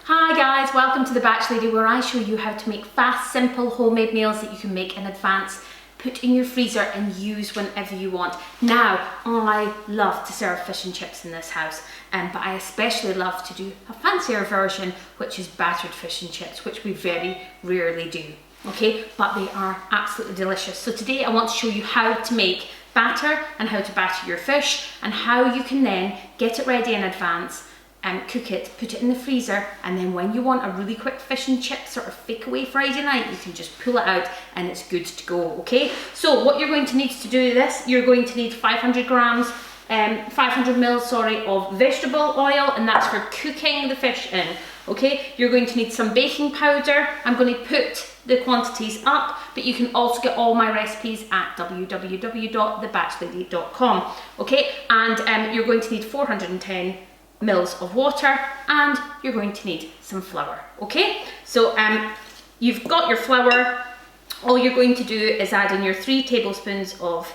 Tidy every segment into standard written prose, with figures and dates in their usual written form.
Hi guys, welcome to the Batch Lady, where I show you how to make fast, simple, homemade meals that you can make in advance, put in your freezer and use whenever you want. Now, I love to serve fish and chips in this house, but I especially love to do a fancier version, which is battered fish and chips, which we very rarely do. Okay, but they are absolutely delicious. So today I want to show you how to make batter and how to batter your fish, and how you can then get it ready in advance and cook it, put it in the freezer, and then when you want a really quick fish and chip sort of fake away Friday night, you can just pull it out and it's good to go. Okay, so what you're going to need to do this, you're going to need 500 mils of vegetable oil, and that's for cooking the fish in. Okay, you're going to need some baking powder. I'm going to put the quantities up, but you can also get all my recipes at www.thebatchlady.com. Okay, and you're going to need 410 mils of water, and you're going to need some flour. Okay, so you've got your flour. All you're going to do is add in your 3 tablespoons of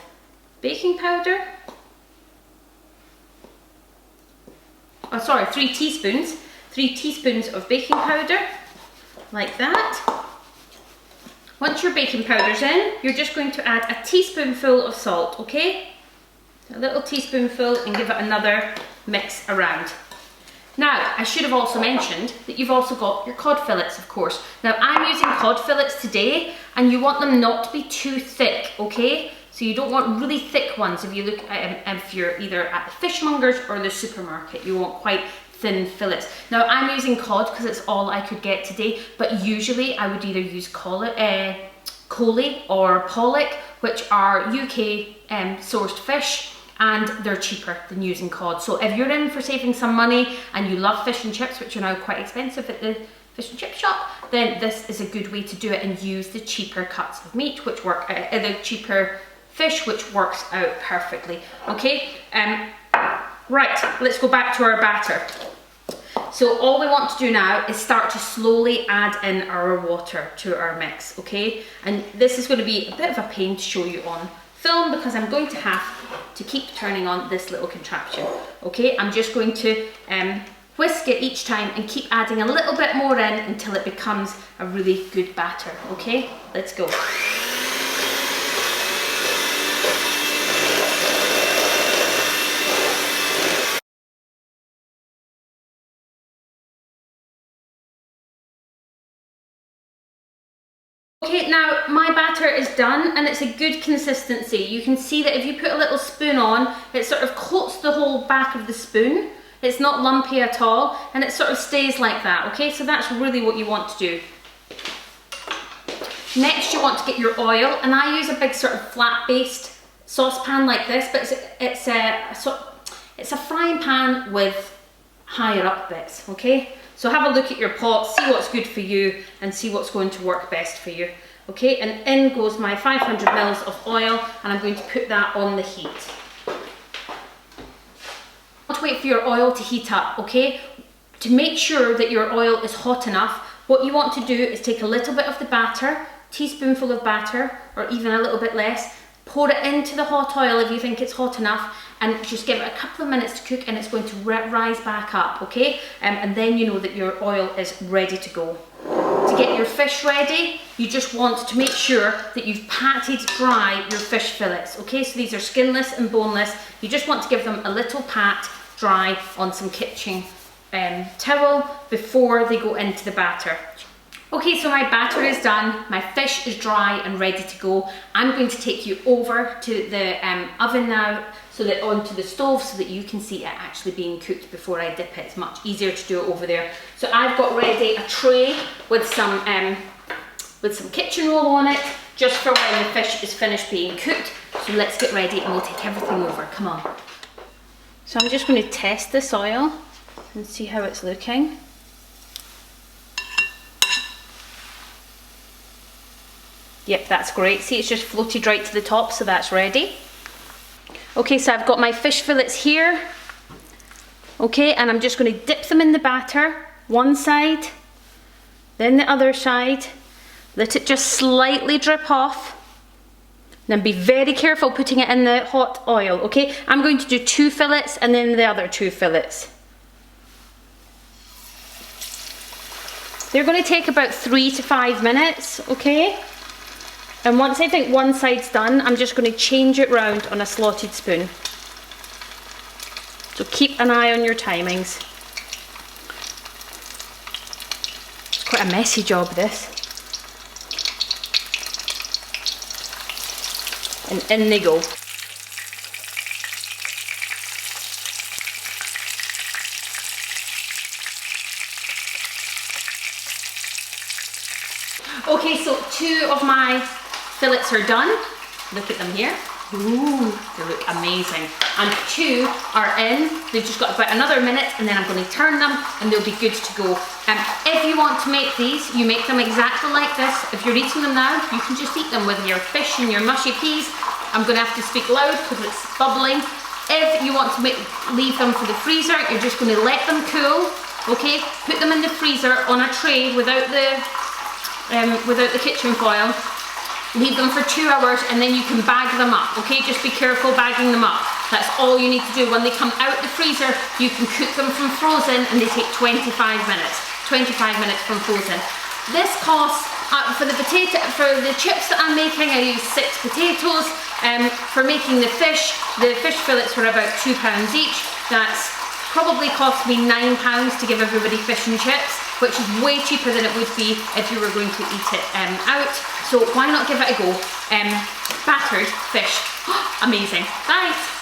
baking powder. Oh, sorry, 3 teaspoons. 3 teaspoons of baking powder, like that. Once your baking powder's in, you're just going to add a teaspoonful of salt, okay? A little teaspoonful, and give it another mix around. Now, I should have also mentioned that you've also got your cod fillets, of course. Now, I'm using cod fillets today, and you want them not to be too thick, okay? So you don't want really thick ones if you look at if you're either at the fishmongers or the supermarket. You want quite thin fillets. Now, I'm using cod because it's all I could get today, but usually I would either use coley or pollock, which are UK sourced fish, and they're cheaper than using cod. So if you're in for saving some money and you love fish and chips, which are now quite expensive at the fish and chip shop, then this is a good way to do it and use the cheaper cuts of meat, which work, the cheaper fish, which works out perfectly. Okay, right, let's go back to our batter. So all we want to do now is start to slowly add in our water to our mix, okay? And this is going to be a bit of a pain to show you on film because I'm going to have to keep turning on this little contraption, okay? I'm just going to whisk it each time and keep adding a little bit more in until it becomes a really good batter, okay? Let's go. Okay, now my batter is done and it's a good consistency. You can see that if you put a little spoon on, it sort of coats the whole back of the spoon. It's not lumpy at all, and it sort of stays like that, okay? So that's really what you want to do. Next, you want to get your oil, and I use a big sort of flat-based saucepan like this, but it's a frying pan with higher up bits, okay? So have a look at your pot, see what's good for you, and see what's going to work best for you. Okay, and in goes my 500 mils of oil, and I'm going to put that on the heat. Want to wait for your oil to heat up, okay? To make sure that your oil is hot enough, what you want to do is take a little bit of the batter, teaspoonful of batter, or even a little bit less, pour it into the hot oil if you think it's hot enough, and just give it a couple of minutes to cook, and it's going to rise back up, okay? And then you know that your oil is ready to go. To get your fish ready, you just want to make sure that you've patted dry your fish fillets, okay? So these are skinless and boneless. You just want to give them a little pat dry on some kitchen towel before they go into the batter. Okay, so my batter is done, my fish is dry and ready to go. I'm going to take you over to the oven now, so that onto the stove, so that you can see it actually being cooked before I dip it. It's much easier to do it over there. So I've got ready a tray with some kitchen roll on it, just for when the fish is finished being cooked. So let's get ready and we'll take everything over, come on. So I'm just going to test this oil and see how it's looking. Yep, that's great. See, it's just floated right to the top, so that's ready. Okay, so I've got my fish fillets here. Okay, and I'm just going to dip them in the batter, one side, then the other side. Let it just slightly drip off. Then be very careful putting it in the hot oil, okay? I'm going to do 2 fillets and then the other 2 fillets. They're going to take about 3 to 5 minutes, okay? And once I think one side's done, I'm just going to change it round on a slotted spoon. So keep an eye on your timings. It's quite a messy job, this. And in they go. Okay, so 2 of my fillets are done. Look at them here. Ooh, they look amazing. And 2 are in. They've just got about another minute, and then I'm going to turn them and they'll be good to go. If you want to make these, you make them exactly like this. If you're eating them now, you can just eat them with your fish and your mushy peas. I'm going to have to speak loud because it's bubbling. If you want to leave them for the freezer, you're just going to let them cool. Okay, put them in the freezer on a tray without the kitchen foil. Leave them for 2 hours and then you can bag them up, okay? Just be careful bagging them up. That's all you need to do. When they come out the freezer, you can cook them from frozen and they take 25 minutes. 25 minutes from frozen. This costs, for the chips that I'm making, I use 6 potatoes. For making the fish fillets were about £2 each. That's probably cost me £9 to give everybody fish and chips, which is way cheaper than it would be if you were going to eat it out. So why not give it a go? Battered fish. Amazing. Thanks.